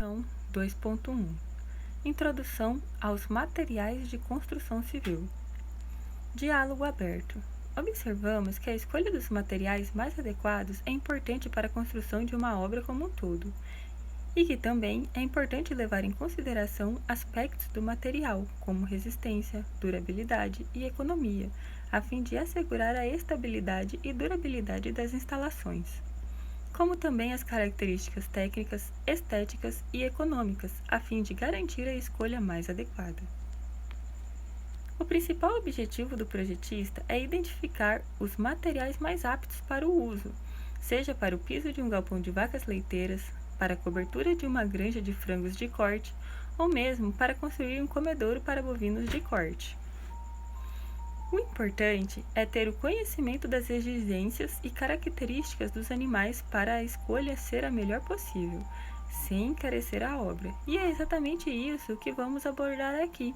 Então, 2.1 Introdução aos materiais de construção civil. Diálogo aberto. Observamos que a escolha dos materiais mais adequados é importante para a construção de uma obra como um todo, e que também é importante levar em consideração aspectos do material, como resistência, durabilidade e economia, a fim de assegurar a estabilidade e durabilidade das instalações, como também as características técnicas, estéticas e econômicas, a fim de garantir a escolha mais adequada. O principal objetivo do projetista é identificar os materiais mais aptos para o uso, seja para o piso de um galpão de vacas leiteiras, para a cobertura de uma granja de frangos de corte, ou mesmo para construir um comedouro para bovinos de corte. O importante é ter o conhecimento das exigências e características dos animais para a escolha ser a melhor possível, sem encarecer a obra, e é exatamente isso que vamos abordar aqui.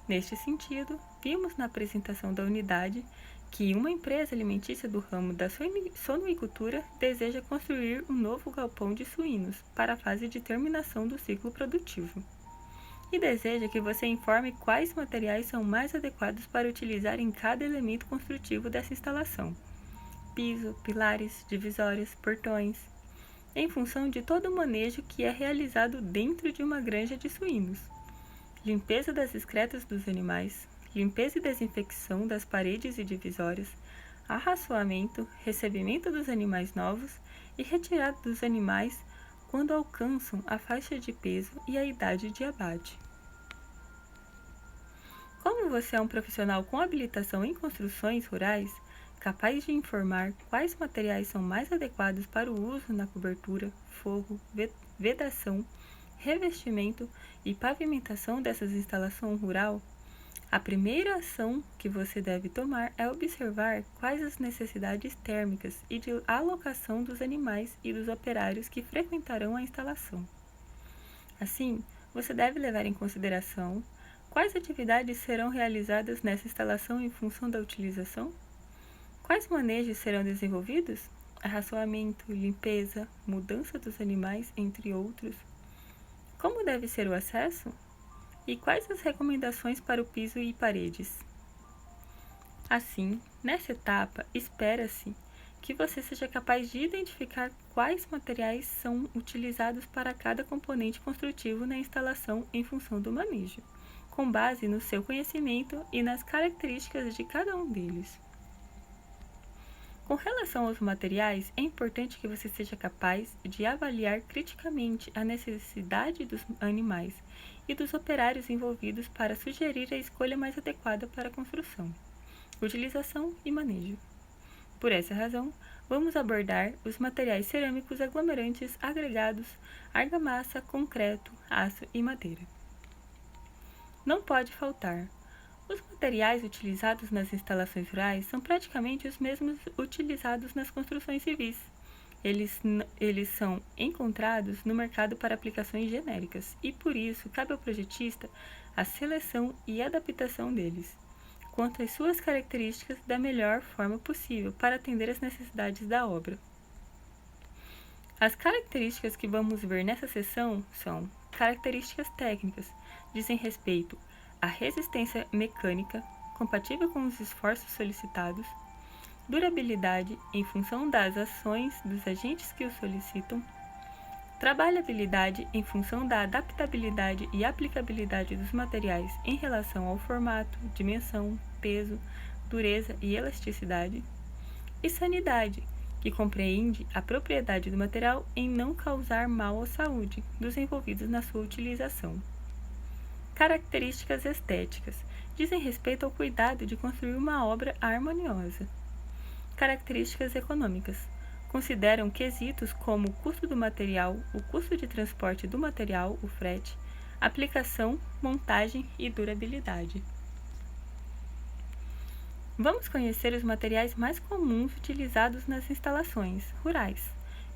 Neste sentido, vimos na apresentação da unidade que uma empresa alimentícia do ramo da suinocultura deseja construir um novo galpão de suínos para a fase de terminação do ciclo produtivo e deseja que você informe quais materiais são mais adequados para utilizar em cada elemento construtivo dessa instalação: piso, pilares, divisórias, portões, em função de todo o manejo que é realizado dentro de uma granja de suínos. Limpeza das excretas dos animais, limpeza e desinfecção das paredes e divisórias, arraçoamento, recebimento dos animais novos e retirada dos animais quando alcançam a faixa de peso e a idade de abate. Como você é um profissional com habilitação em construções rurais, capaz de informar quais materiais são mais adequados para o uso na cobertura, forro, vedação, revestimento e pavimentação dessas instalações rural, a primeira ação que você deve tomar é observar quais as necessidades térmicas e de alocação dos animais e dos operários que frequentarão a instalação. Assim, você deve levar em consideração quais atividades serão realizadas nessa instalação em função da utilização, quais manejos serão desenvolvidos, arraçoamento, limpeza, mudança dos animais, entre outros, como deve ser o acesso e quais as recomendações para o piso e paredes. Assim, nessa etapa, espera-se que você seja capaz de identificar quais materiais são utilizados para cada componente construtivo na instalação em função do manejo, com base no seu conhecimento e nas características de cada um deles. Com relação aos materiais, é importante que você seja capaz de avaliar criticamente a necessidade dos animais e dos operários envolvidos para sugerir a escolha mais adequada para a construção, utilização e manejo. Por essa razão, vamos abordar os materiais cerâmicos aglomerantes agregados, argamassa, concreto, aço e madeira. Não pode faltar. Os materiais utilizados nas instalações rurais são praticamente os mesmos utilizados nas construções civis. Eles são encontrados no mercado para aplicações genéricas e, por isso, cabe ao projetista a seleção e adaptação deles, quanto às suas características, da melhor forma possível para atender às necessidades da obra. As características que vamos ver nessa seção são características técnicas, dizem respeito à resistência mecânica, compatível com os esforços solicitados, durabilidade em função das ações dos agentes que o solicitam, trabalhabilidade em função da adaptabilidade e aplicabilidade dos materiais em relação ao formato, dimensão, peso, dureza e elasticidade, e sanidade, que compreende a propriedade do material em não causar mal à saúde dos envolvidos na sua utilização. Características estéticas dizem respeito ao cuidado de construir uma obra harmoniosa. Características econômicas consideram quesitos como o custo do material, o custo de transporte do material, o frete, aplicação, montagem e durabilidade. Vamos conhecer os materiais mais comuns utilizados nas instalações rurais,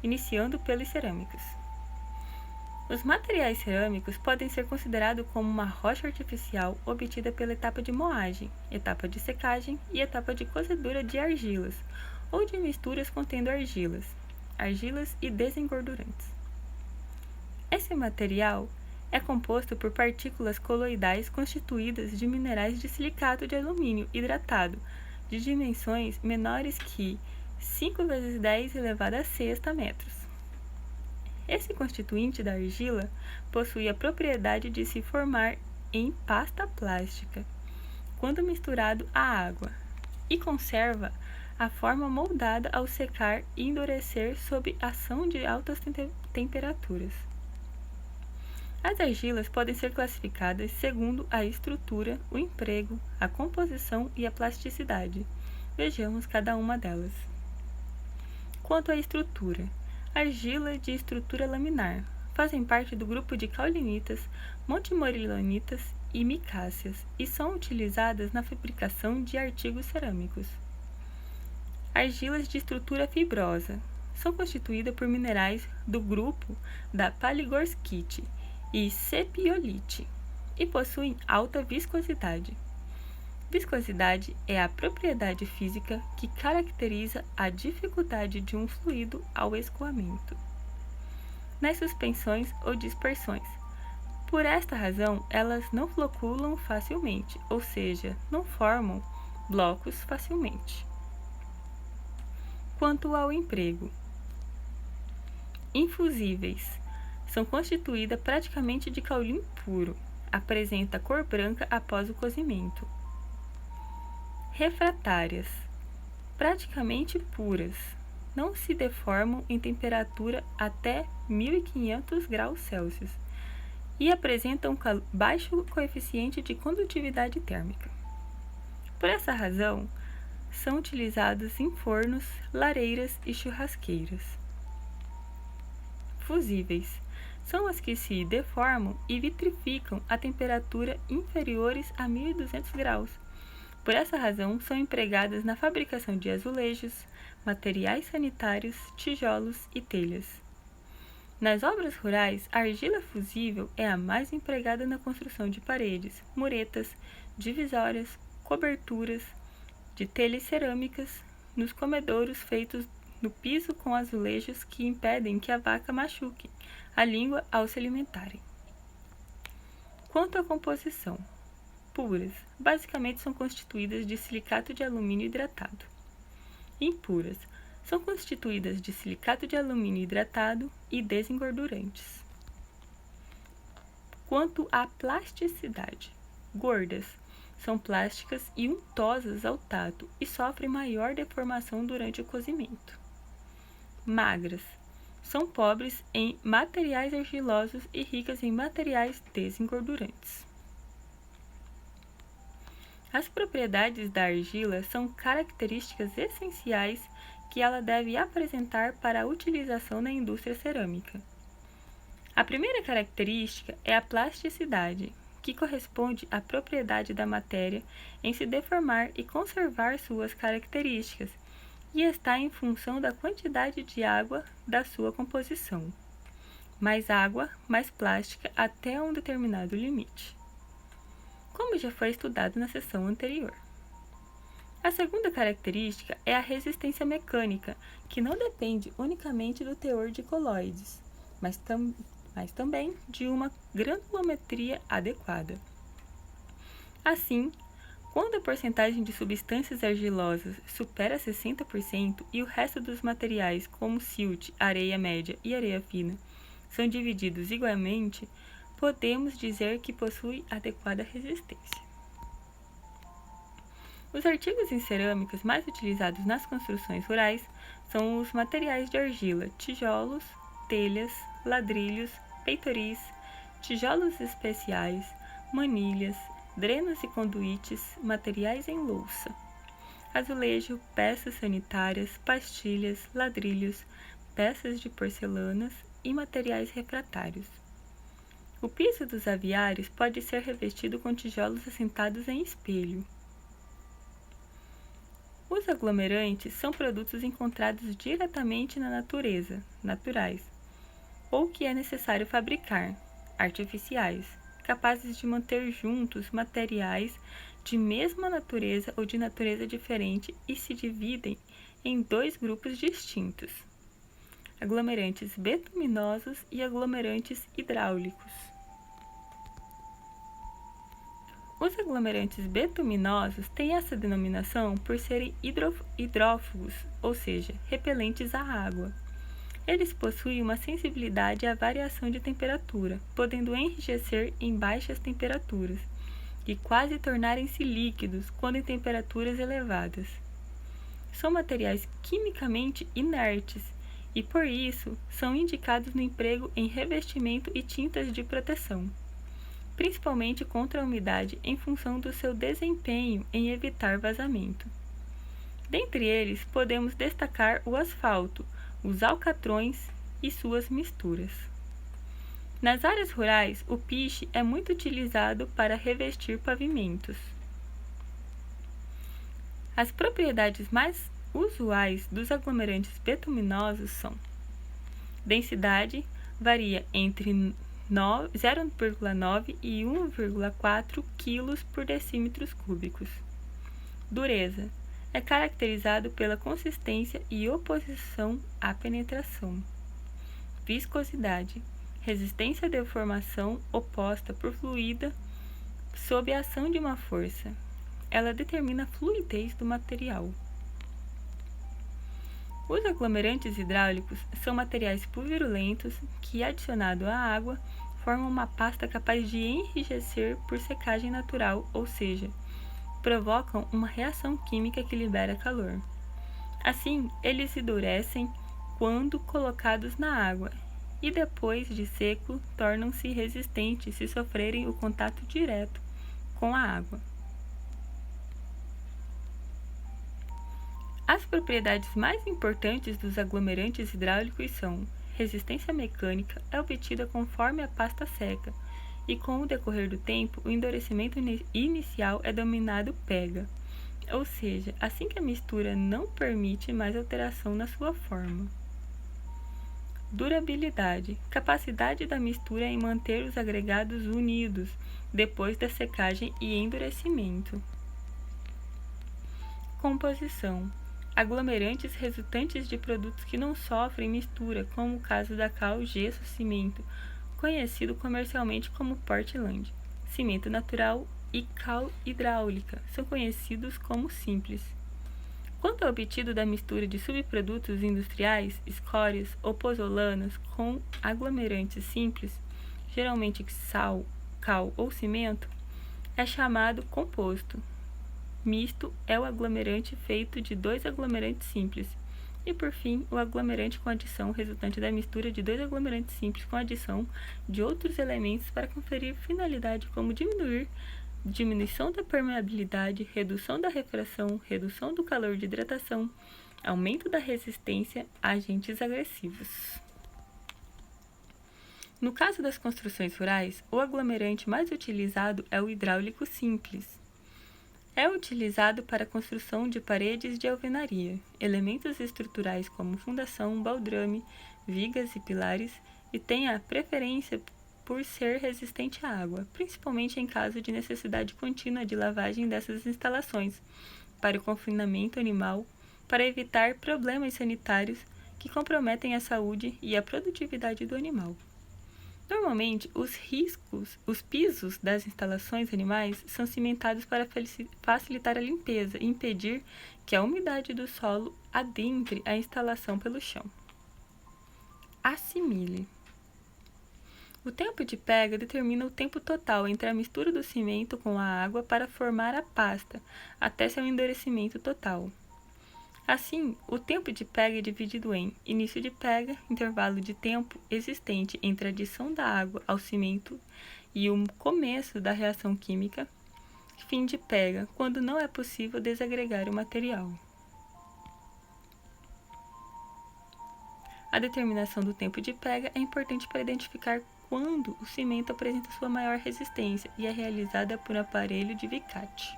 iniciando pelos cerâmicos. Os materiais cerâmicos podem ser considerados como uma rocha artificial obtida pela etapa de moagem, etapa de secagem e etapa de cozedura de argilas, ou de misturas contendo argilas e desengordurantes. Esse material é composto por partículas coloidais constituídas de minerais de silicato de alumínio hidratado, de dimensões menores que 5 × 10⁶ metros. Esse constituinte da argila possui a propriedade de se formar em pasta plástica, quando misturado à água, e conserva a forma moldada ao secar e endurecer sob ação de altas temperaturas. As argilas podem ser classificadas segundo a estrutura, o emprego, a composição e a plasticidade. Vejamos cada uma delas. Quanto à estrutura, argila de estrutura laminar fazem parte do grupo de caulinitas, montimorillonitas e micáceas e são utilizadas na fabricação de artigos cerâmicos. Argilas de estrutura fibrosa são constituídas por minerais do grupo da paligorskite e sepiolite e possuem alta viscosidade. Viscosidade é a propriedade física que caracteriza a dificuldade de um fluido ao escoamento, nas suspensões ou dispersões. Por esta razão, elas não floculam facilmente, ou seja, não formam blocos facilmente. Quanto ao emprego, infusíveis são constituídas praticamente de caulin puro, apresenta cor branca após o cozimento. Refratárias, praticamente puras, não se deformam em temperatura até 1500 graus Celsius e apresentam baixo coeficiente de condutividade térmica. Por essa razão, são utilizados em fornos, lareiras e churrasqueiras. Fusíveis são as que se deformam e vitrificam a temperatura inferiores a 1200 graus. Por essa razão, são empregadas na fabricação de azulejos, materiais sanitários, tijolos e telhas. Nas obras rurais, a argila fusível é a mais empregada na construção de paredes, muretas, divisórias, coberturas, de telhas cerâmicas, nos comedouros feitos no piso com azulejos que impedem que a vaca machuque a língua ao se alimentarem. Quanto à composição, puras, basicamente são constituídas de silicato de alumínio hidratado. Impuras, são constituídas de silicato de alumínio hidratado e desengordurantes. Quanto à plasticidade, gordas, são plásticas e untosas ao tato e sofrem maior deformação durante o cozimento. Magras, são pobres em materiais argilosos e ricas em materiais desengordurantes. As propriedades da argila são características essenciais que ela deve apresentar para a utilização na indústria cerâmica. A primeira característica é a plasticidade, que corresponde à propriedade da matéria em se deformar e conservar suas características, e está em função da quantidade de água da sua composição. Mais água, mais plástica até um determinado limite, como já foi estudado na sessão anterior. A segunda característica é a resistência mecânica, que não depende unicamente do teor de colóides, mas também de uma granulometria adequada. Assim, quando a porcentagem de substâncias argilosas supera 60% e o resto dos materiais, como silt, areia média e areia fina, são divididos igualmente, podemos dizer que possui adequada resistência. Os artigos em cerâmicas mais utilizados nas construções rurais são os materiais de argila, tijolos, telhas, ladrilhos, peitoris, tijolos especiais, manilhas, drenos e conduítes, materiais em louça, azulejo, peças sanitárias, pastilhas, ladrilhos, peças de porcelanas e materiais refratários. O piso dos aviários pode ser revestido com tijolos assentados em espelho. Os aglomerantes são produtos encontrados diretamente na natureza, naturais, ou que é necessário fabricar, artificiais, capazes de manter juntos materiais de mesma natureza ou de natureza diferente e se dividem em dois grupos distintos. aglomerantes betuminosos e aglomerantes hidráulicos. Os aglomerantes betuminosos têm essa denominação por serem hidrófugos, ou seja, repelentes à água. Eles possuem uma sensibilidade à variação de temperatura, podendo enrijecer em baixas temperaturas e quase tornarem-se líquidos quando em temperaturas elevadas. São materiais quimicamente inertes e, por isso, são indicados no emprego em revestimento e tintas de proteção, principalmente contra a umidade em função do seu desempenho em evitar vazamento. Dentre eles, podemos destacar o asfalto, os alcatrões e suas misturas. Nas áreas rurais, o piche é muito utilizado para revestir pavimentos. As propriedades mais usuais dos aglomerantes betuminosos são: densidade varia entre 0,9 e 1,4 kg por decímetros cúbicos. Dureza é caracterizado pela consistência e oposição à penetração. Viscosidade, resistência à deformação oposta por fluida sob a ação de uma força. Ela determina a fluidez do material. Os aglomerantes hidráulicos são materiais pulverulentos que, adicionado à água, formam uma pasta capaz de enrijecer por secagem natural, ou seja, provocam uma reação química que libera calor. Assim, eles endurecem quando colocados na água e, depois de seco, tornam-se resistentes se sofrerem o contato direto com a água. As propriedades mais importantes dos aglomerantes hidráulicos são: resistência mecânica é obtida conforme a pasta seca, e com o decorrer do tempo, o endurecimento inicial é denominado pega, ou seja, assim que a mistura não permite mais alteração na sua forma. Durabilidade, capacidade da mistura em manter os agregados unidos depois da secagem e endurecimento. Composição, aglomerantes resultantes de produtos que não sofrem mistura, como o caso da cal, gesso, cimento, conhecido comercialmente como Portland, cimento natural e cal hidráulica, são conhecidos como simples. Quanto ao obtido da mistura de subprodutos industriais, escórias ou pozzolanas com aglomerantes simples, geralmente sal, cal ou cimento, é chamado composto. Misto é o aglomerante feito de dois aglomerantes simples. E, por fim, o aglomerante com adição resultante da mistura de dois aglomerantes simples com adição de outros elementos para conferir finalidade como diminuição da permeabilidade, redução da refração, redução do calor de hidratação, aumento da resistência a agentes agressivos. No caso das construções rurais, o aglomerante mais utilizado é o hidráulico simples. É utilizado para a construção de paredes de alvenaria, elementos estruturais como fundação, baldrame, vigas e pilares, e tem a preferência por ser resistente à água, principalmente em caso de necessidade contínua de lavagem dessas instalações, para o confinamento animal, para evitar problemas sanitários que comprometem a saúde e a produtividade do animal. Normalmente, os pisos das instalações animais são cimentados para facilitar a limpeza e impedir que a umidade do solo adentre a instalação pelo chão. Assimile. O tempo de pega determina o tempo total entre a mistura do cimento com a água para formar a pasta, até seu endurecimento total. Assim, o tempo de pega é dividido em início de pega, intervalo de tempo existente entre a adição da água ao cimento e o começo da reação química, fim de pega, quando não é possível desagregar o material. A determinação do tempo de pega é importante para identificar quando o cimento apresenta sua maior resistência e é realizada por um aparelho de Vicati.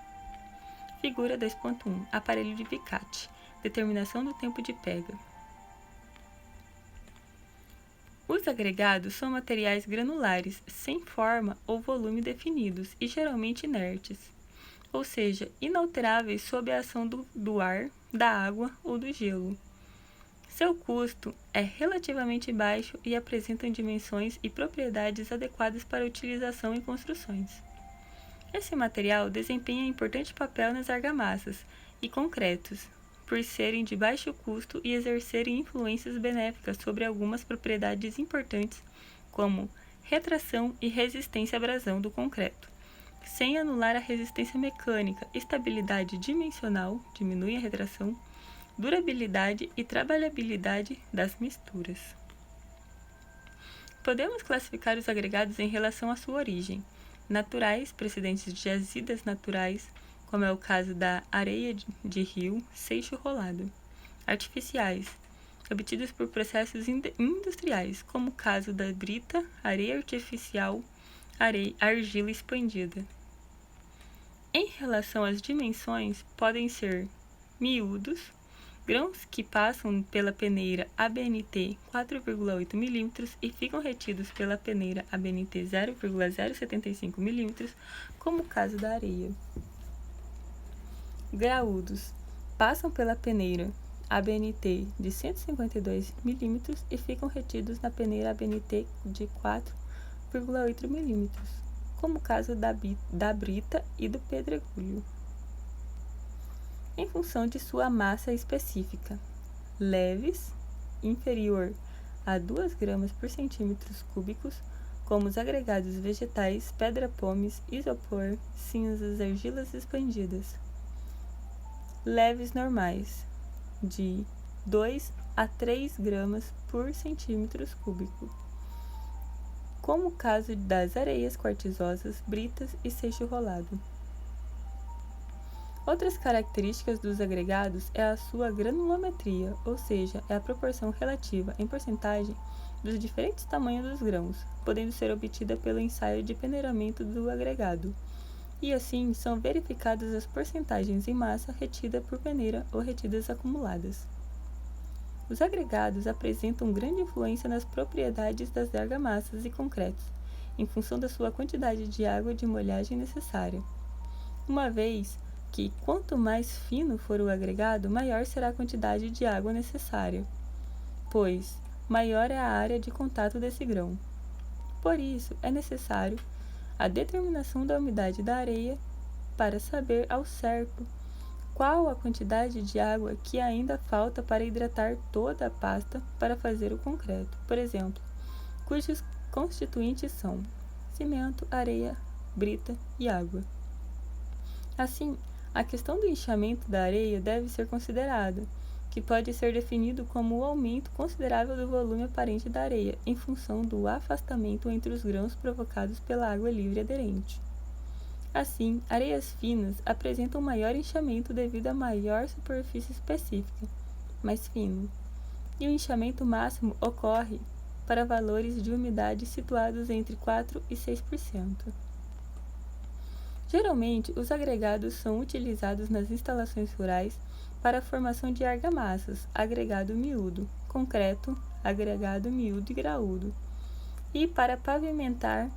Figura 2.1. Aparelho de Vicati. Determinação do tempo de pega. Os agregados são materiais granulares, sem forma ou volume definidos e geralmente inertes, ou seja, inalteráveis sob a ação do ar, da água ou do gelo. Seu custo é relativamente baixo e apresentam dimensões e propriedades adequadas para utilização em construções. Esse material desempenha importante papel nas argamassas e concretos, por serem de baixo custo e exercerem influências benéficas sobre algumas propriedades importantes, como retração e resistência à abrasão do concreto, sem anular a resistência mecânica, estabilidade dimensional, diminui a retração, durabilidade e trabalhabilidade das misturas. Podemos classificar os agregados em relação à sua origem: naturais, procedentes de jazidas naturais, como é o caso da areia de rio, seixo rolado; artificiais, obtidos por processos industriais, como o caso da brita, areia artificial, argila expandida. Em relação às dimensões, podem ser miúdos, grãos que passam pela peneira ABNT 4,8 mm e ficam retidos pela peneira ABNT 0,075 mm, como o caso da areia. Graúdos passam pela peneira ABNT de 152 mm e ficam retidos na peneira ABNT de 4,8 mm, como o caso da brita e do pedregulho. Em função de sua massa específica: leves, inferior a 2 gramas por centímetros cúbicos, como os agregados vegetais, pedra-pomes, isopor, cinzas, argilas expandidas; leves normais, de 2 a 3 gramas por centímetros cúbico, como o caso das areias quartzosas, britas e seixo rolado. Outras características dos agregados é a sua granulometria, ou seja, é a proporção relativa, em porcentagem, dos diferentes tamanhos dos grãos, podendo ser obtida pelo ensaio de peneiramento do agregado, e assim são verificadas as porcentagens em massa retida por peneira ou retidas acumuladas. Os agregados apresentam grande influência nas propriedades das argamassas e concretos, em função da sua quantidade de água de molhagem necessária, uma vez que, quanto mais fino for o agregado, maior será a quantidade de água necessária, pois maior é a área de contato desse grão. Por isso, é necessário a determinação da umidade da areia para saber ao certo qual a quantidade de água que ainda falta para hidratar toda a pasta para fazer o concreto, por exemplo, cujos constituintes são cimento, areia, brita e água. Assim, a questão do inchamento da areia deve ser considerada, que pode ser definido como o aumento considerável do volume aparente da areia, em função do afastamento entre os grãos provocados pela água livre aderente. Assim, areias finas apresentam maior inchamento devido a maior superfície específica, mais fino, e o inchamento máximo ocorre para valores de umidade situados entre 4% e 6%. Geralmente, os agregados são utilizados nas instalações rurais para a formação de argamassas, agregado miúdo, concreto, agregado miúdo e graúdo, e para pavimentar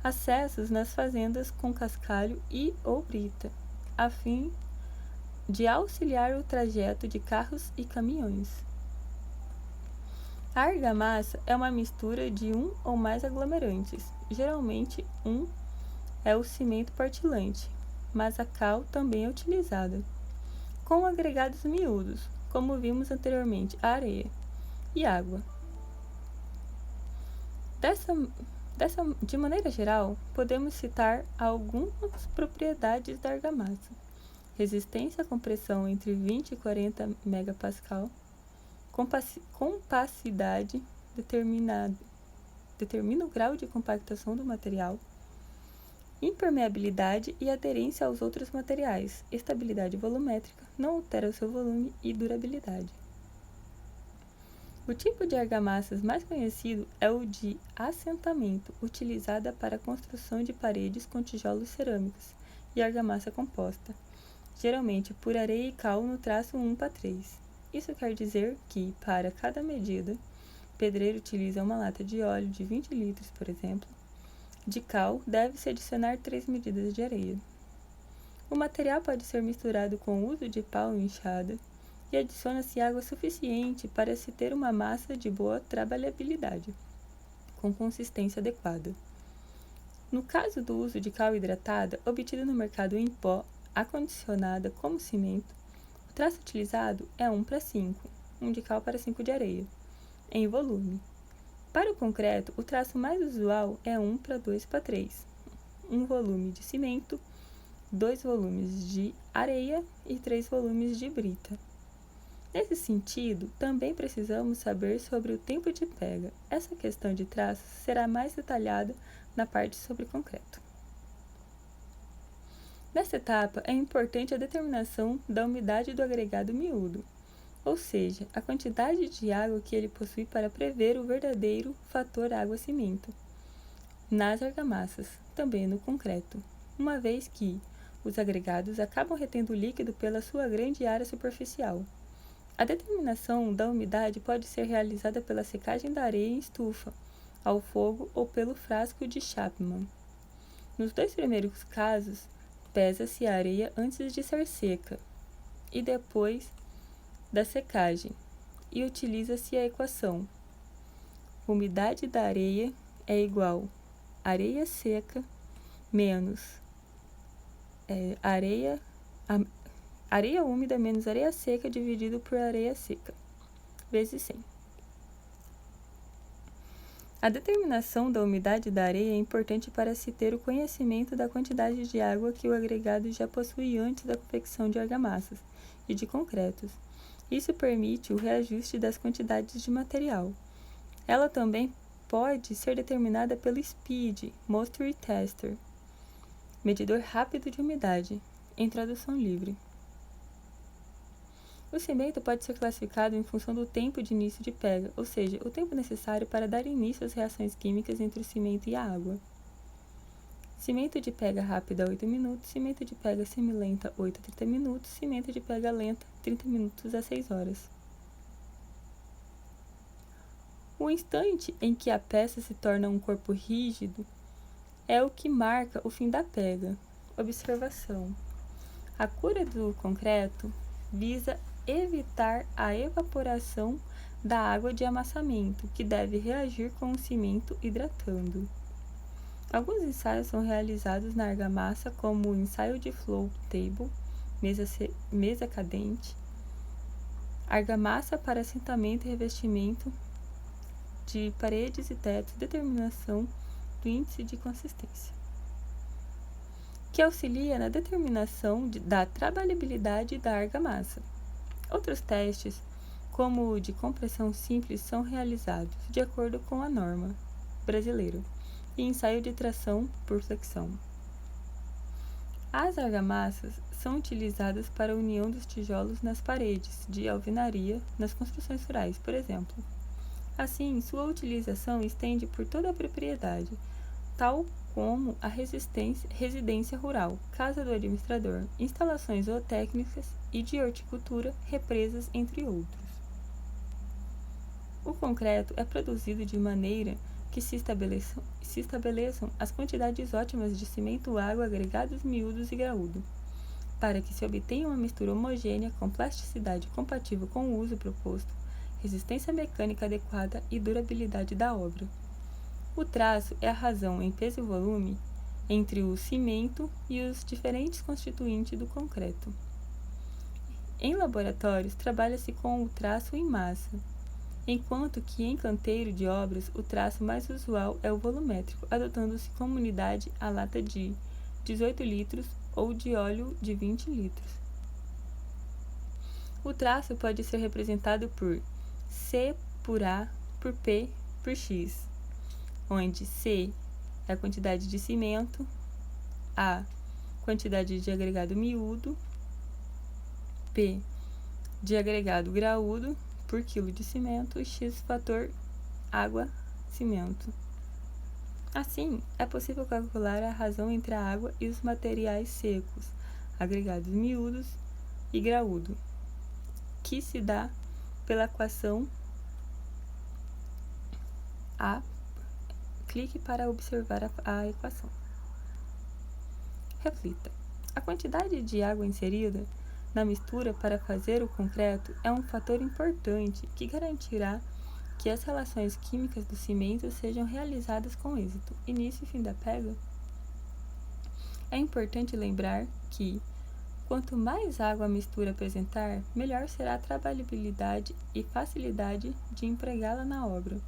acessos nas fazendas com cascalho e ou brita, a fim de auxiliar o trajeto de carros e caminhões. A argamassa é uma mistura de um ou mais aglomerantes, geralmente é o cimento portland, mas a cal também é utilizada, com agregados miúdos, como vimos anteriormente, a areia e água. De maneira geral, podemos citar algumas propriedades da argamassa: resistência à compressão entre 20 e 40 MPa, compacidade determina o grau de compactação do material, impermeabilidade e aderência aos outros materiais, estabilidade volumétrica, não altera o seu volume e durabilidade. O tipo de argamassas mais conhecido é o de assentamento, utilizada para a construção de paredes com tijolos cerâmicos e argamassa composta, geralmente por areia e cal no traço 1:3. Isso quer dizer que, para cada medida, o pedreiro utiliza uma lata de óleo de 20 litros, por exemplo, de cal, deve-se adicionar 3 medidas de areia. O material pode ser misturado com o uso de pau e enxada e adiciona-se água suficiente para se ter uma massa de boa trabalhabilidade, com consistência adequada. No caso do uso de cal hidratada, obtida no mercado em pó, acondicionada como cimento, o traço utilizado é 1:5, 1 de cal para 5 de areia, em volume. Para o concreto, o traço mais usual é 1:2:3, 1 volume de cimento, 2 volumes de areia e 3 volumes de brita. Nesse sentido, também precisamos saber sobre o tempo de pega. Essa questão de traços será mais detalhada na parte sobre concreto. Nessa etapa, é importante a determinação da umidade do agregado miúdo, ou seja, a quantidade de água que ele possui para prever o verdadeiro fator água-cimento nas argamassas, também no concreto, uma vez que os agregados acabam retendo o líquido pela sua grande área superficial. A determinação da umidade pode ser realizada pela secagem da areia em estufa, ao fogo ou pelo frasco de Chapman. Nos 2 primeiros casos, pesa-se a areia antes de ser seca e depois da secagem, e utiliza-se a equação: umidade da areia é igual a areia seca menos areia úmida menos areia seca dividido por areia seca, vezes 100. A determinação da umidade da areia é importante para se ter o conhecimento da quantidade de água que o agregado já possui antes da confecção de argamassas e de concretos. Isso permite o reajuste das quantidades de material. Ela também pode ser determinada pelo SPEED, Moisture Tester, medidor rápido de umidade, em tradução livre. O cimento pode ser classificado em função do tempo de início de pega, ou seja, o tempo necessário para dar início às reações químicas entre o cimento e a água. Cimento de pega rápida 8 minutos, cimento de pega semilenta 8 a 30 minutos, cimento de pega lenta 30 minutos a 6 horas. O instante em que a peça se torna um corpo rígido é o que marca o fim da pega. Observação: a cura do concreto visa evitar a evaporação da água de amassamento, que deve reagir com o cimento hidratando. Alguns ensaios são realizados na argamassa, como o ensaio de flow table, mesa cadente, argamassa para assentamento e revestimento de paredes e tetos, determinação do índice de consistência, que auxilia na determinação da trabalhabilidade da argamassa. Outros testes, como o de compressão simples, são realizados de acordo com a norma brasileira e ensaio de tração por flexão. As argamassas são utilizadas para a união dos tijolos nas paredes de alvenaria nas construções rurais, por exemplo. Assim, sua utilização estende por toda a propriedade, tal como a residência rural, casa do administrador, instalações zootécnicas e de horticultura, represas, entre outros. O concreto é produzido de maneira que se estabeleçam as quantidades ótimas de cimento, água, agregados miúdos e graúdo, para que se obtenha uma mistura homogênea com plasticidade compatível com o uso proposto, resistência mecânica adequada e durabilidade da obra. O traço é a razão em peso e volume entre o cimento e os diferentes constituintes do concreto. Em laboratórios, trabalha-se com o traço em massa, enquanto que em canteiro de obras o traço mais usual é o volumétrico, adotando-se como unidade a lata de 18 litros ou de óleo de 20 litros. O traço pode ser representado por C por A por P por X, onde C é a quantidade de cimento, A, quantidade de agregado miúdo, P, de agregado graúdo por quilo de cimento e X, fator água-cimento. Assim, é possível calcular a razão entre a água e os materiais secos, agregados miúdos e graúdo, que se dá pela equação A. Clique para observar a equação. Reflita. A quantidade de água inserida na mistura para fazer o concreto é um fator importante que garantirá que as relações químicas do cimento sejam realizadas com êxito. Início e fim da pega. É importante lembrar que, quanto mais água a mistura apresentar, melhor será a trabalhabilidade e facilidade de empregá-la na obra.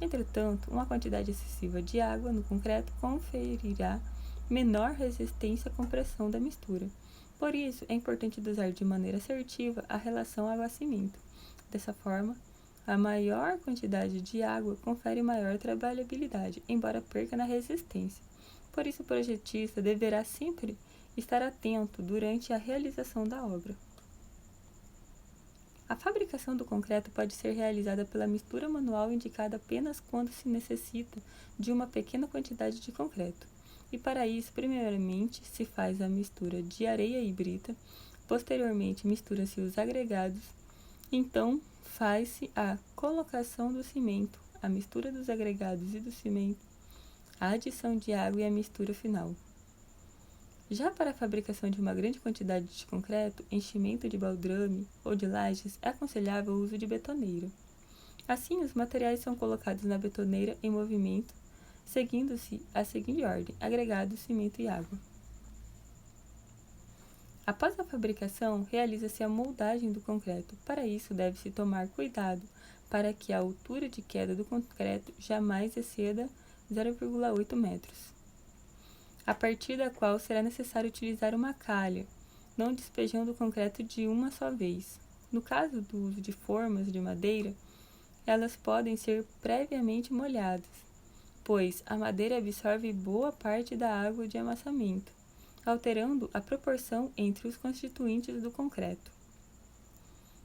Entretanto, uma quantidade excessiva de água no concreto conferirá menor resistência à compressão da mistura. Por isso, é importante dosar de maneira assertiva a relação água-cimento. Dessa forma, a maior quantidade de água confere maior trabalhabilidade, embora perca na resistência. Por isso, o projetista deverá sempre estar atento durante a realização da obra. A fabricação do concreto pode ser realizada pela mistura manual indicada apenas quando se necessita de uma pequena quantidade de concreto. E para isso, primeiramente, se faz a mistura de areia e brita, posteriormente mistura-se os agregados, então faz-se a colocação do cimento, a mistura dos agregados e do cimento, a adição de água e a mistura final. Já para a fabricação de uma grande quantidade de concreto, enchimento de baldrame ou de lajes, é aconselhável o uso de betoneira. Assim, os materiais são colocados na betoneira em movimento, seguindo-se a seguinte ordem: agregado, cimento e água. Após a fabricação, realiza-se a moldagem do concreto. Para isso, deve-se tomar cuidado para que a altura de queda do concreto jamais exceda 0,8 metros, a partir da qual será necessário utilizar uma calha, não despejando o concreto de uma só vez. No caso do uso de formas de madeira, elas podem ser previamente molhadas, pois a madeira absorve boa parte da água de amassamento, alterando a proporção entre os constituintes do concreto.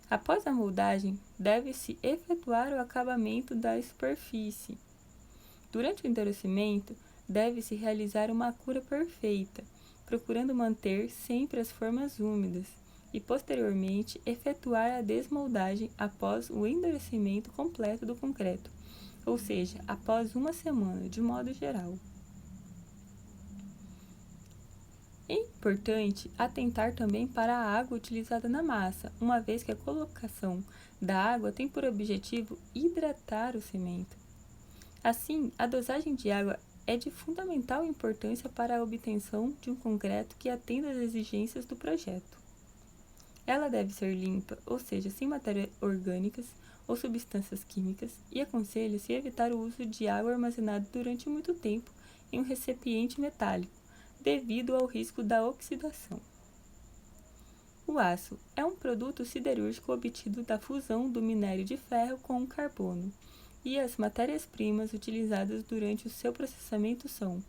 Após a moldagem, deve-se efetuar o acabamento da superfície. Durante o endurecimento, deve-se realizar uma cura perfeita, procurando manter sempre as formas úmidas, e posteriormente efetuar a desmoldagem após o endurecimento completo do concreto, ou seja, após uma semana, de modo geral. É importante atentar também para a água utilizada na massa, uma vez que a colocação da água tem por objetivo hidratar o cimento. Assim, a dosagem de água é de fundamental importância para a obtenção de um concreto que atenda às exigências do projeto. Ela deve ser limpa, ou seja, sem matérias orgânicas ou substâncias químicas, e aconselha-se evitar o uso de água armazenada durante muito tempo em um recipiente metálico, devido ao risco da oxidação. O aço é um produto siderúrgico obtido da fusão do minério de ferro com o carbono, e as matérias-primas utilizadas durante o seu processamento são: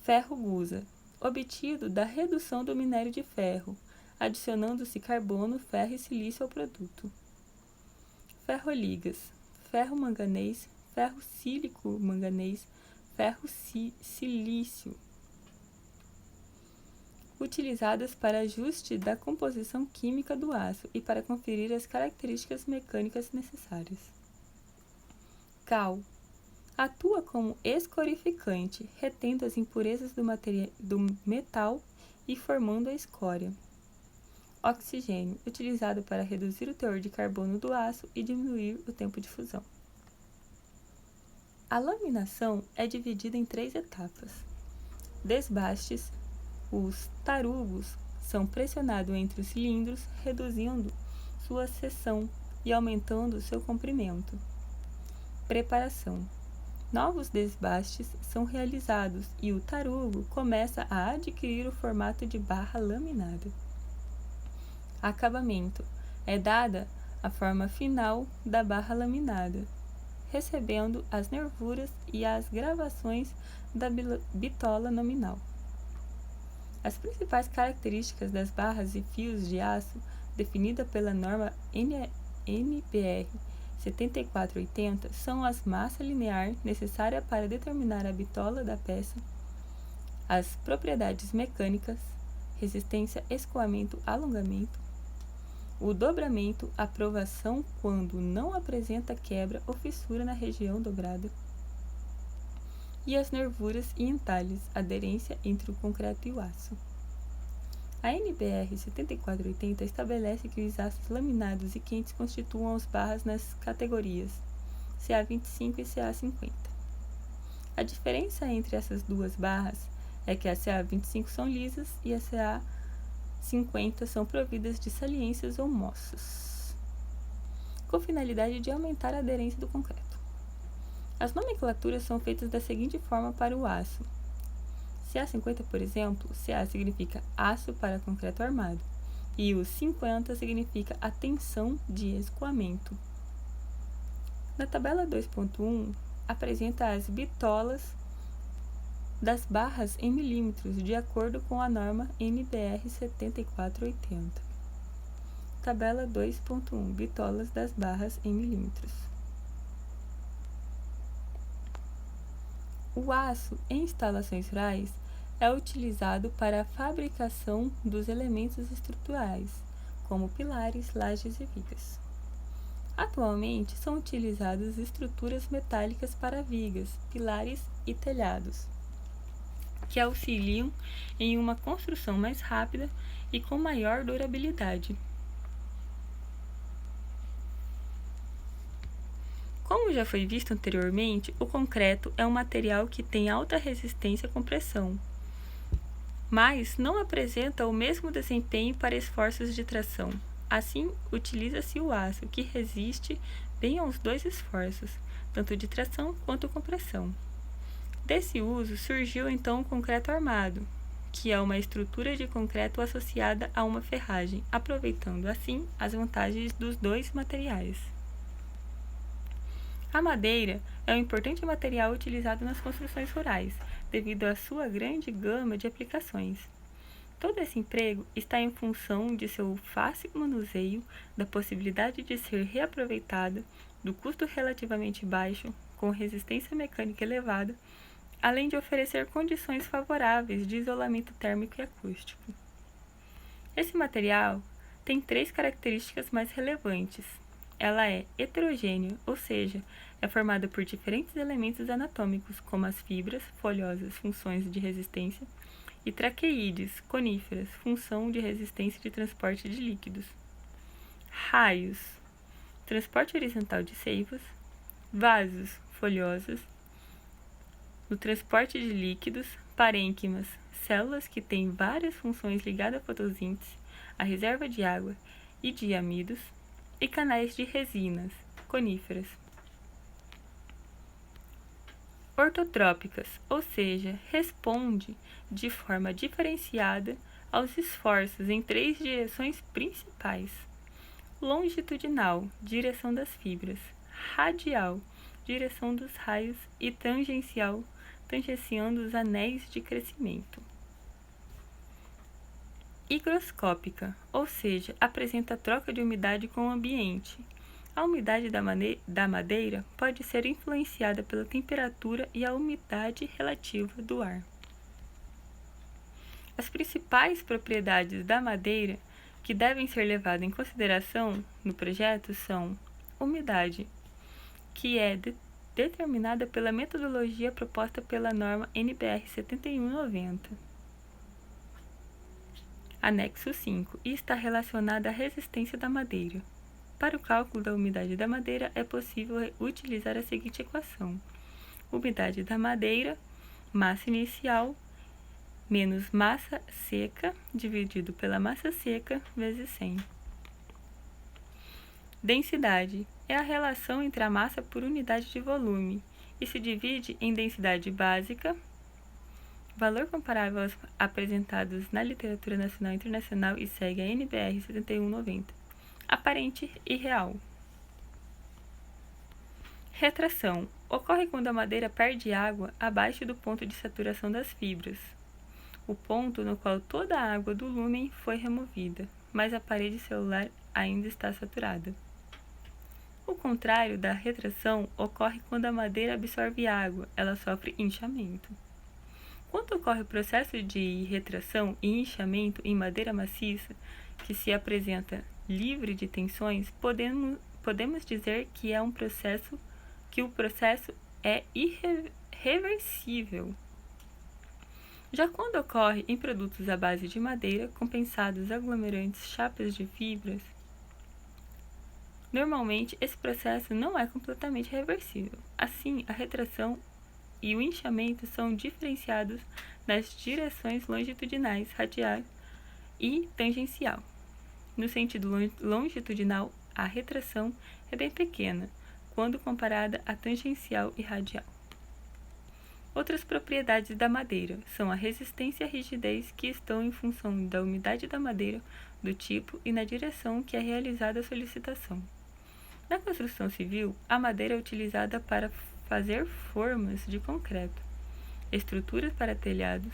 ferro gusa, obtido da redução do minério de ferro, adicionando-se carbono, ferro e silício ao produto; ferroligas, ferro manganês, ferro sílico manganês, ferro silício, utilizadas para ajuste da composição química do aço e para conferir as características mecânicas necessárias. Cal atua como escorificante, retendo as impurezas do metal e formando a escória. Oxigênio, utilizado para reduzir o teor de carbono do aço e diminuir o tempo de fusão. A laminação é dividida em 3 etapas. Desbastes: os tarugos são pressionados entre os cilindros, reduzindo sua seção e aumentando seu comprimento. Preparação: novos desbastes são realizados e o tarugo começa a adquirir o formato de barra laminada. Acabamento: é dada a forma final da barra laminada, recebendo as nervuras e as gravações da bitola nominal. As principais características das barras e fios de aço, definida pela norma NBR 7480, são a massa linear necessária para determinar a bitola da peça, as propriedades mecânicas, resistência, escoamento, alongamento, o dobramento, aprovação quando não apresenta quebra ou fissura na região dobrada, e as nervuras e entalhes, aderência entre o concreto e o aço. A NBR 7480 estabelece que os aços laminados e quentes constituam as barras nas categorias CA25 e CA50. A diferença entre essas duas barras é que as CA25 são lisas e as CA50 são providas de saliências ou moças, com finalidade de aumentar a aderência do concreto. As nomenclaturas são feitas da seguinte forma para o aço. CA50, por exemplo, CA significa aço para concreto armado, e o 50 significa a tensão de escoamento. Na tabela 2.1, apresenta as bitolas das barras em milímetros, de acordo com a norma NBR 7480. Tabela 2.1, bitolas das barras em milímetros. O aço em instalações rurais é utilizado para a fabricação dos elementos estruturais, como pilares, lajes e vigas. Atualmente, são utilizadas estruturas metálicas para vigas, pilares e telhados, que auxiliam em uma construção mais rápida e com maior durabilidade. Como já foi visto anteriormente, o concreto é um material que tem alta resistência à compressão, mas não apresenta o mesmo desempenho para esforços de tração. Assim, utiliza-se o aço, que resiste bem aos dois esforços, tanto de tração quanto compressão. Desse uso surgiu então o concreto armado, que é uma estrutura de concreto associada a uma ferragem, aproveitando assim as vantagens dos dois materiais. A madeira é um importante material utilizado nas construções rurais, devido à sua grande gama de aplicações. Todo esse emprego está em função de seu fácil manuseio, da possibilidade de ser reaproveitada, do custo relativamente baixo, com resistência mecânica elevada, além de oferecer condições favoráveis de isolamento térmico e acústico. Esse material tem 3 características mais relevantes. Ela é heterogênea, ou seja, é formada por diferentes elementos anatômicos, como as fibras, folhosas, funções de resistência, e traqueídeas, coníferas, função de resistência de transporte de líquidos. Raios, transporte horizontal de seivas. Vasos, folhosos, no transporte de líquidos. Parênquimas, células que têm várias funções ligadas à fotossíntese, à reserva de água e de amidos. E canais de resinas, coníferas. Ortotrópicas, ou seja, responde de forma diferenciada aos esforços em 3 direções principais: longitudinal, direção das fibras; radial, direção dos raios; e tangencial, tangenciando os anéis de crescimento. Higroscópica, ou seja, apresenta troca de umidade com o ambiente. A umidade da madeira pode ser influenciada pela temperatura e a umidade relativa do ar. As principais propriedades da madeira que devem ser levadas em consideração no projeto são: umidade, que é determinada pela metodologia proposta pela norma NBR 7190. Anexo 5, e está relacionada à resistência da madeira. Para o cálculo da umidade da madeira, é possível utilizar a seguinte equação: umidade da madeira, massa inicial, menos massa seca, dividido pela massa seca, vezes 100. Densidade é a relação entre a massa por unidade de volume, e se divide em densidade básica, valor comparável aos apresentados na literatura nacional e internacional, e segue a NBR 7190. Aparente e real. Retração ocorre quando a madeira perde água abaixo do ponto de saturação das fibras, o ponto no qual toda a água do lúmen foi removida, mas a parede celular ainda está saturada. O contrário da retração ocorre quando a madeira absorve água, ela sofre inchamento. Quando ocorre o processo de retração e inchamento em madeira maciça, que se apresenta livre de tensões, podemos dizer que o processo é irreversível. Já quando ocorre em produtos à base de madeira, compensados aglomerantes, chapas de fibras, normalmente esse processo não é completamente reversível. Assim, a retração e o inchamento são diferenciados nas direções longitudinais, radial e tangencial. No sentido longitudinal, a retração é bem pequena, quando comparada à tangencial e radial. Outras propriedades da madeira são a resistência e a rigidez, que estão em função da umidade da madeira, do tipo e na direção que é realizada a solicitação. Na construção civil, a madeira é utilizada para fazer formas de concreto, estruturas para telhados,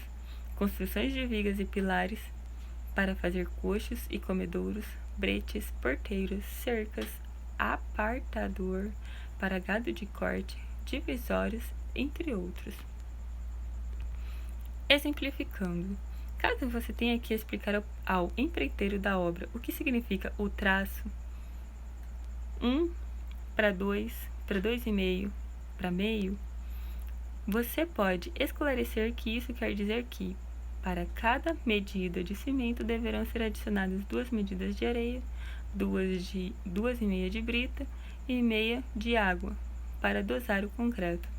construções de vigas e pilares, para fazer coxos e comedouros, bretes, porteiras, cercas, apartador, para gado de corte, divisórios, entre outros. Exemplificando, caso você tenha que explicar ao empreiteiro da obra o que significa o traço 1:2, para 2,5, para meio, você pode esclarecer que isso quer dizer que, para cada medida de cimento, deverão ser adicionadas 2 medidas de areia, 2,5 de brita e meia de água, para dosar o concreto.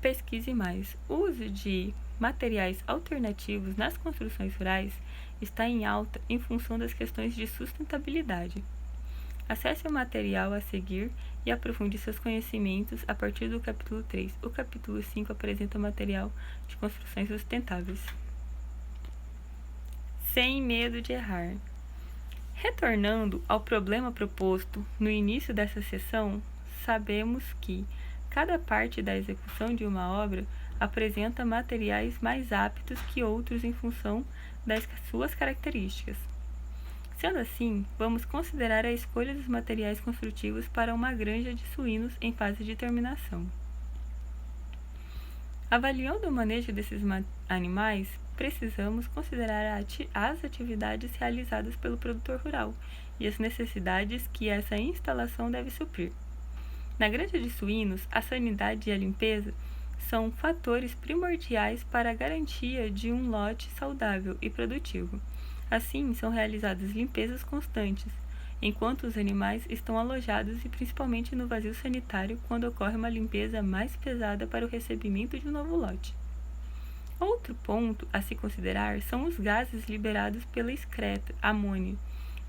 Pesquise mais. O uso de materiais alternativos nas construções rurais está em alta em função das questões de sustentabilidade. Acesse o material a seguir e aprofunde seus conhecimentos a partir do capítulo 3. O capítulo 5 apresenta o material de construções sustentáveis. Sem medo de errar. Retornando ao problema proposto no início dessa sessão, sabemos que cada parte da execução de uma obra apresenta materiais mais aptos que outros em função das suas características. Sendo assim, vamos considerar a escolha dos materiais construtivos para uma granja de suínos em fase de terminação. Avaliando o manejo desses animais, precisamos considerar as atividades realizadas pelo produtor rural e as necessidades que essa instalação deve suprir. Na granja de suínos, a sanidade e a limpeza são fatores primordiais para a garantia de um lote saudável e produtivo. Assim, são realizadas limpezas constantes, enquanto os animais estão alojados e principalmente no vazio sanitário quando ocorre uma limpeza mais pesada para o recebimento de um novo lote. Outro ponto a se considerar são os gases liberados pela excreta, amônio,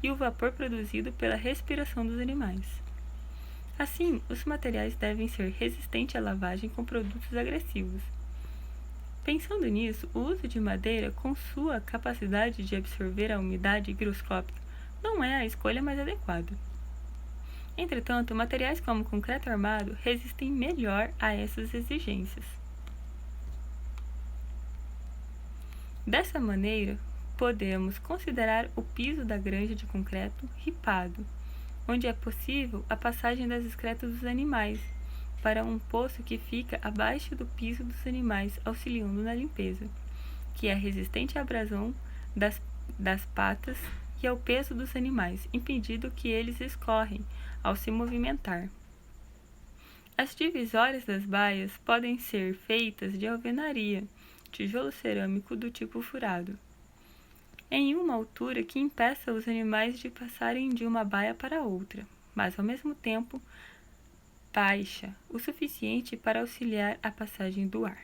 e o vapor produzido pela respiração dos animais. Assim, os materiais devem ser resistentes à lavagem com produtos agressivos. Pensando nisso, o uso de madeira, com sua capacidade de absorver a umidade higroscópica, não é a escolha mais adequada. Entretanto, materiais como concreto armado resistem melhor a essas exigências. Dessa maneira, podemos considerar o piso da granja de concreto ripado, onde é possível a passagem das excretas dos animais para um poço que fica abaixo do piso dos animais, auxiliando na limpeza, que é resistente à abrasão das patas e ao peso dos animais, impedindo que eles escorrem ao se movimentar. As divisórias das baias podem ser feitas de alvenaria, tijolo cerâmico do tipo furado, em uma altura que impeça os animais de passarem de uma baia para outra, mas ao mesmo tempo baixa o suficiente para auxiliar a passagem do ar.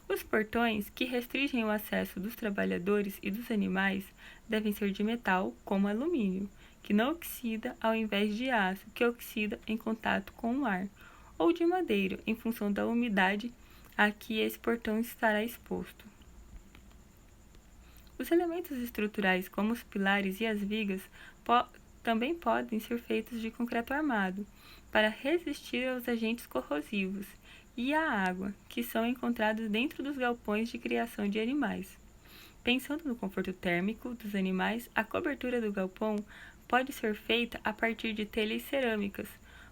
Os portões que restringem o acesso dos trabalhadores e dos animais devem ser de metal, como alumínio, que não oxida ao invés de aço, que oxida em contato com o ar, ou de madeira, em função da umidade a que esse portão estará exposto. Os elementos estruturais, como os pilares e as vigas, também podem ser feitos de concreto armado, para resistir aos agentes corrosivos e à água, que são encontrados dentro dos galpões de criação de animais. Pensando no conforto térmico dos animais, a cobertura do galpão pode ser feita a partir de telhas cerâmicas,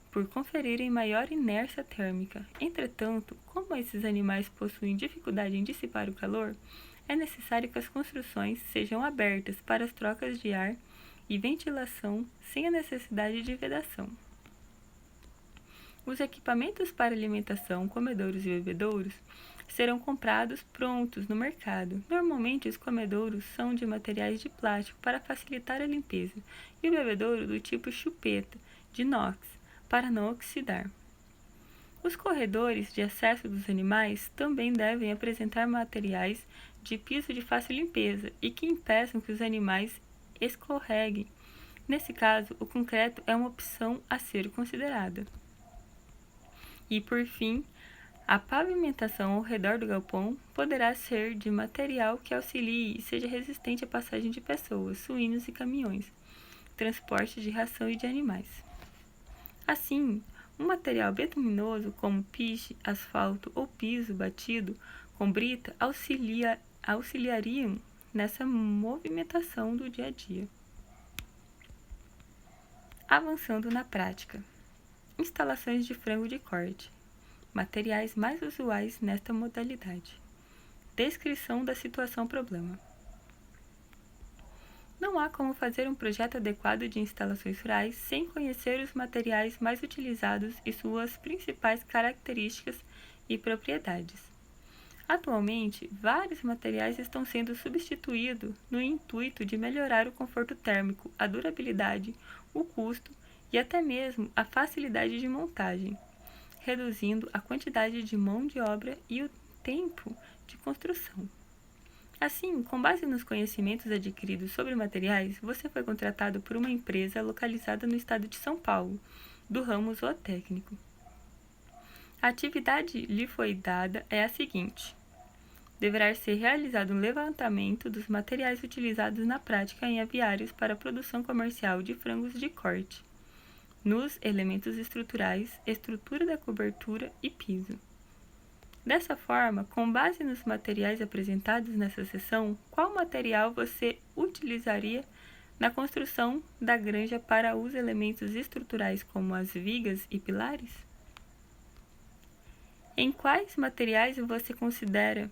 por conferirem maior inércia térmica. Entretanto, como esses animais possuem dificuldade em dissipar o calor, é necessário que as construções sejam abertas para as trocas de ar e ventilação sem a necessidade de vedação. Os equipamentos para alimentação, comedouros e bebedouros serão comprados prontos no mercado. Normalmente, os comedouros são de materiais de plástico para facilitar a limpeza e o bebedouro do tipo chupeta, de inox, para não oxidar. Os corredores de acesso dos animais também devem apresentar materiais de piso de fácil limpeza e que impeçam que os animais escorreguem. Nesse caso, o concreto é uma opção a ser considerada. E, por fim, a pavimentação ao redor do galpão poderá ser de material que auxilie e seja resistente à passagem de pessoas, suínos e caminhões, transporte de ração e de animais. Assim, um material betuminoso como piche, asfalto ou piso batido com brita auxiliariam nessa movimentação do dia a dia. Avançando na prática. Instalações de frango de corte. Materiais mais usuais nesta modalidade. Descrição da situação-problema. Não há como fazer um projeto adequado de instalações rurais sem conhecer os materiais mais utilizados e suas principais características e propriedades. Atualmente, vários materiais estão sendo substituídos no intuito de melhorar o conforto térmico, a durabilidade, o custo e até mesmo a facilidade de montagem, reduzindo a quantidade de mão de obra e o tempo de construção. Assim, com base nos conhecimentos adquiridos sobre materiais, você foi contratado por uma empresa localizada no estado de São Paulo, do ramo zootécnico. A atividade lhe foi dada é a seguinte: deverá ser realizado um levantamento dos materiais utilizados na prática em aviários para a produção comercial de frangos de corte, nos elementos estruturais, estrutura da cobertura e piso. Dessa forma, com base nos materiais apresentados nessa seção, qual material você utilizaria na construção da granja para os elementos estruturais como as vigas e pilares? Quais materiais você considera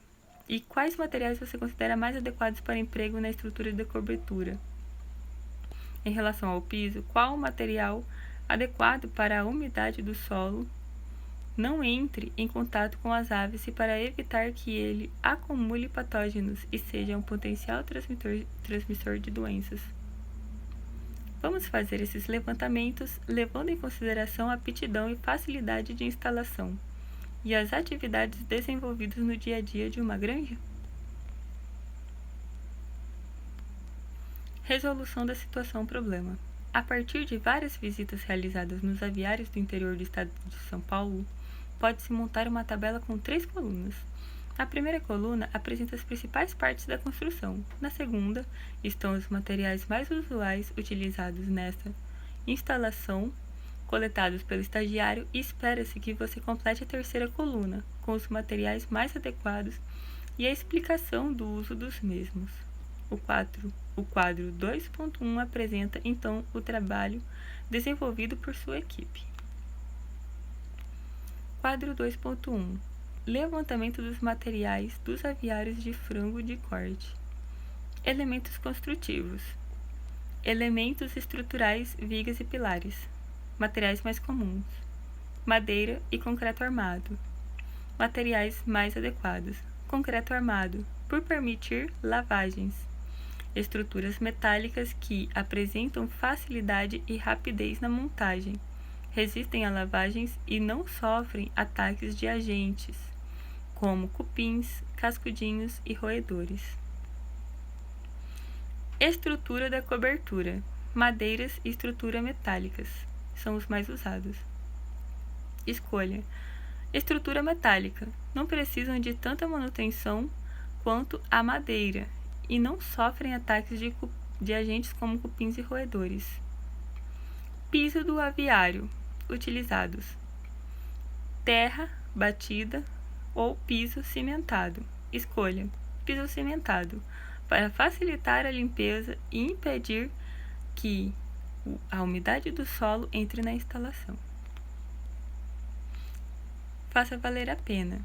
mais adequados para emprego na estrutura da cobertura? Em relação ao piso, qual o material adequado para a umidade do solo não entre em contato com as aves e para evitar que ele acumule patógenos e seja um potencial transmissor de doenças? Vamos fazer esses levantamentos levando em consideração a aptidão e facilidade de instalação e as atividades desenvolvidas no dia a dia de uma granja? Resolução da situação-problema. A partir de várias visitas realizadas nos aviários do interior do estado de São Paulo, pode-se montar uma tabela com 3 colunas. A primeira coluna apresenta as principais partes da construção. Na segunda, estão os materiais mais usuais utilizados nesta instalação, coletados pelo estagiário, e espera-se que você complete a terceira coluna, com os materiais mais adequados e a explicação do uso dos mesmos. O quadro 2.1 apresenta, então, o trabalho desenvolvido por sua equipe. Quadro 2.1 Levantamento dos materiais dos aviários de frango de corte. Elementos construtivos. Elementos estruturais, vigas e pilares. Materiais mais comuns. Madeira e concreto armado. Materiais mais adequados. Concreto armado, por permitir lavagens. Estruturas metálicas que apresentam facilidade e rapidez na montagem, resistem a lavagens e não sofrem ataques de agentes, como cupins, cascudinhos e roedores. Estrutura da cobertura. Madeiras e estrutura metálicas são os mais usados. Escolha. Estrutura metálica. Não precisam de tanta manutenção quanto a madeira e não sofrem ataques de agentes como cupins e roedores. Piso do aviário. Utilizados: terra batida ou piso cimentado. Escolha: piso cimentado, para facilitar a limpeza e impedir que a umidade do solo entre na instalação. Faça valer a pena.